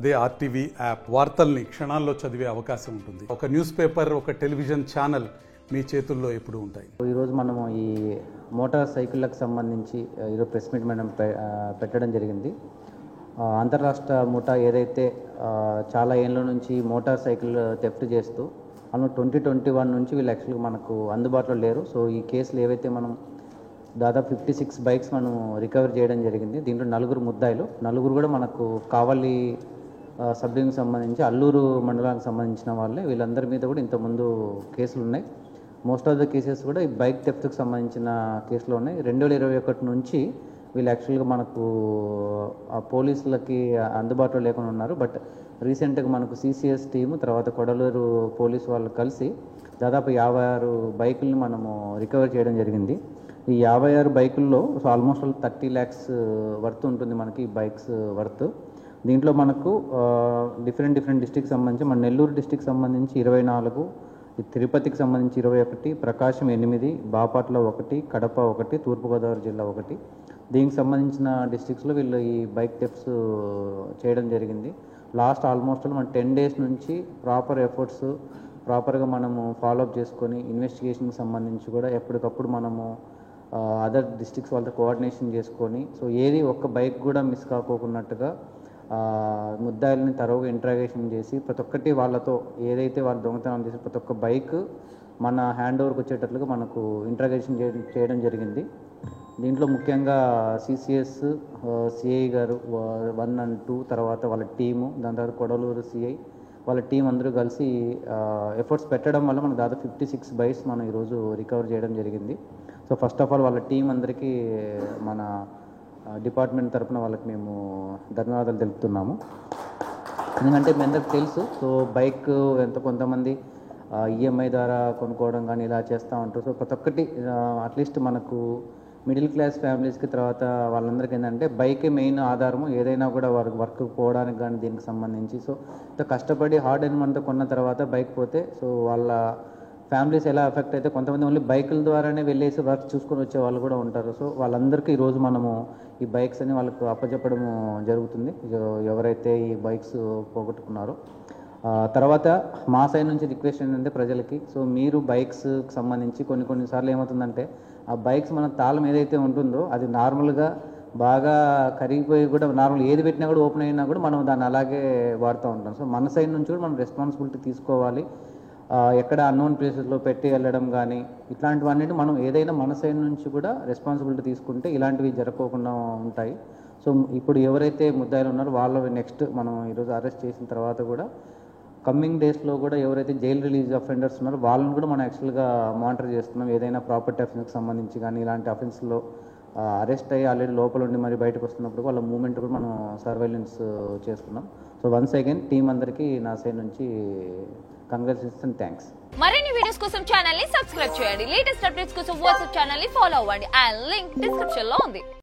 అదే RTV app వార్తల్ని క్షణాల్లో చదివే అవకాశం ఉంటుంది. ఒక న్యూస్ పేపర్, ఒక టెలివిజన్ ఛానల్ మీ చేతుల్లో ఎప్పుడు ఉంటాయి. ఈరోజు మనము ఈ మోటార్ సైకిళ్ళకు సంబంధించి ఈరోజు ప్రెస్ మీట్ మనం పెట్టడం జరిగింది. అంతర్రాష్ట్ర ముఠా ఏదైతే చాలా ఏళ్ళ నుంచి మోటార్ సైకిల్ థెఫ్ట్ చేస్తూ అందులో 2021 నుంచి వీళ్ళు యాక్చువల్గా మనకు అందుబాటులో లేరు. సో ఈ కేసులు ఏవైతే మనం దాదాపు 56 బైక్స్ మనం రికవర్ చేయడం జరిగింది. దీంట్లో 4 ముద్దాయిలు, 4 కూడా మనకు కావలి సబ్ డివిజన్కి సంబంధించి అల్లూరు మండలానికి సంబంధించిన వాళ్ళే. వీళ్ళందరి మీద కూడా ఇంతకుముందు కేసులు ఉన్నాయి. మోస్ట్ ఆఫ్ ద కేసెస్ కూడా ఈ బైక్ థెఫ్ట్కి సంబంధించిన కేసులు ఉన్నాయి. 2021 నుంచి వీళ్ళు యాక్చువల్గా మనకు పోలీసులకి అందుబాటులో లేకుండా ఉన్నారు. బట్ రీసెంట్గా మనకు సిసిఎస్ టీము తర్వాత కొడలూరు పోలీసు వాళ్ళు కలిసి దాదాపు 56 బైకుల్ని మనము రికవర్ చేయడం జరిగింది. ఈ 56 బైకుల్లో సో ఆల్మోస్ట్ 30 lakhs వర్త్ ఉంటుంది మనకి ఈ బైక్స్ వర్త్. దీంట్లో మనకు డిఫరెంట్ డిస్ట్రిక్ట్ సంబంధించి మన నెల్లూరు డిస్ట్రిక్ట్ సంబంధించి 24, తిరుపతికి సంబంధించి 21, ప్రకాశం 8, బాపట్ల 1, కడప 1, తూర్పుగోదావరి జిల్లా 1. దీనికి సంబంధించిన డిస్ట్రిక్ట్స్లో వీళ్ళు ఈ బైక్ థెఫ్ట్స్ చేయడం జరిగింది. లాస్ట్ ఆల్మోస్ట్ మన 10 days నుంచి ప్రాపర్ ఎఫర్ట్స్ ప్రాపర్గా మనము ఫాలోఅప్ చేసుకొని ఇన్వెస్టిగేషన్కి సంబంధించి కూడా ఎప్పటికప్పుడు మనము అదర్ డిస్ట్రిక్ట్స్ వాళ్ళతో కోఆర్డినేషన్ చేసుకొని సో ఏది ఒక్క బైక్ కూడా మిస్ కాకోకున్నట్టుగా ముద్దాయిల్ని తరోగా ఇంట్రాగేషన్ చేసి ప్రతి ఒక్కటి వాళ్ళతో ఏదైతే వాళ్ళు దొంగతనం చేసి ప్రతి ఒక్క బైక్ మన హ్యాండ్ ఓవర్కి వచ్చేటట్లుగా మనకు ఇంట్రాగేషన్ చేయడం జరిగింది. దీంట్లో ముఖ్యంగా సిసిఎస్ సిఐ గారు 1 and 2 తర్వాత వాళ్ళ టీము, దాని తర్వాత కొడలూరు సిఐ వాళ్ళ టీం అందరూ కలిసి ఎఫర్ట్స్ పెట్టడం వల్ల మనకు దాదాపు 56 బైక్స్ మనం ఈరోజు రికవర్ చేయడం జరిగింది. సో ఫస్ట్ ఆఫ్ ఆల్ వాళ్ళ టీం అందరికీ మన డిపార్ట్మెంట్ తరఫున వాళ్ళకి మేము ధన్యవాదాలు తెలుపుతున్నాము. ఎందుకంటే మీ అందరికి తెలుసు సో బైక్ కొంతమంది ఈఎంఐ ద్వారా కొనుక్కోవడం కానీ ఇలా చేస్తూ ఉంటారు. సో ప్రతి ఒక్కటి అట్లీస్ట్ మనకు మిడిల్ క్లాస్ ఫ్యామిలీస్కి తర్వాత వాళ్ళందరికీ ఏంటంటే బైకే మెయిన్ ఆధారము. ఏదైనా కూడా వర్క్ పోవడానికి కానీ దీనికి సంబంధించి సో కష్టపడి హార్డ్ అండ్ మనతో కొన్న తర్వాత బైక్ పోతే సో వాళ్ళ ఫ్యామిలీస్ ఎలా ఎఫెక్ట్ అయితే కొంతమంది ఓన్లీ బైకుల ద్వారానే వెళ్ళేసి వర్క్ చూసుకొని వచ్చే వాళ్ళు కూడా ఉంటారు. సో వాళ్ళందరికీ ఈరోజు మనము ఈ బైక్స్ అని వాళ్ళకు అప్పచెప్పడం జరుగుతుంది ఎవరైతే ఈ బైక్స్ పోగొట్టుకున్నారో. తర్వాత మా సైడ్ నుంచి రిక్వెస్ట్ ఏంటంటే ప్రజలకి సో మీరు బైక్స్కి సంబంధించి కొన్నిసార్లు ఏమవుతుందంటే ఆ బైక్స్ మన తాళం ఏదైతే ఉంటుందో అది నార్మల్గా బాగా కరిగిపోయి కూడా నార్మల్ ఏది పెట్టినా కూడా ఓపెన్ అయినా కూడా మనం దాన్ని అలాగే వాడుతూ ఉంటాం. సో మన సైడ్ నుంచి కూడా మనం రెస్పాన్సిబిలిటీ తీసుకోవాలి. ఎక్కడ అన్నోన్ ప్లేసెస్లో పెట్టి వెళ్ళడం కానీ ఇట్లాంటివన్నీ మనం ఏదైనా మన సైడ్ నుంచి కూడా రెస్పాన్సిబిలిటీ తీసుకుంటే ఇలాంటివి జరగకుండా ఉంటాయి. సో ఇప్పుడు ఎవరైతే ముద్దాయిలు ఉన్నారో వాళ్ళు నెక్స్ట్ మనం ఈరోజు అరెస్ట్ చేసిన తర్వాత కూడా కమ్మింగ్ డేస్లో కూడా ఎవరైతే జైలు రిలీజ్ అఫెండర్స్ ఉన్నారో వాళ్ళని కూడా మనం యాక్చువల్గా మానిటర్ చేస్తున్నాం. ఏదైనా ప్రాపర్టీ అఫెన్స్కి సంబంధించి కానీ ఇలాంటి అఫెన్స్లో అరెస్ట్ అయ్యి ఆల్రెడీ లోపల ఉండి మరి బయటకు వస్తున్నప్పుడు వాళ్ళ మూమెంట్ కూడా మనం సర్వైలెన్స్ చేస్తున్నాం. సో వన్స్ అగైన్ టీం అందరికీ నా సైడ్ నుంచి కంగ్రాచులేషన్స్, థ్యాంక్స్. మరిన్ని వీడియోస్ కోసం ఛానల్ ని సబ్స్క్రైబ్ చేయండి. లేటెస్ట్ అప్డేట్స్ కోసం వాట్సాప్ ఛానల్ ని ఫాలో అవ్వండి. ఆ లింక్ డిస్క్రిప్షన్ లో ఉంది.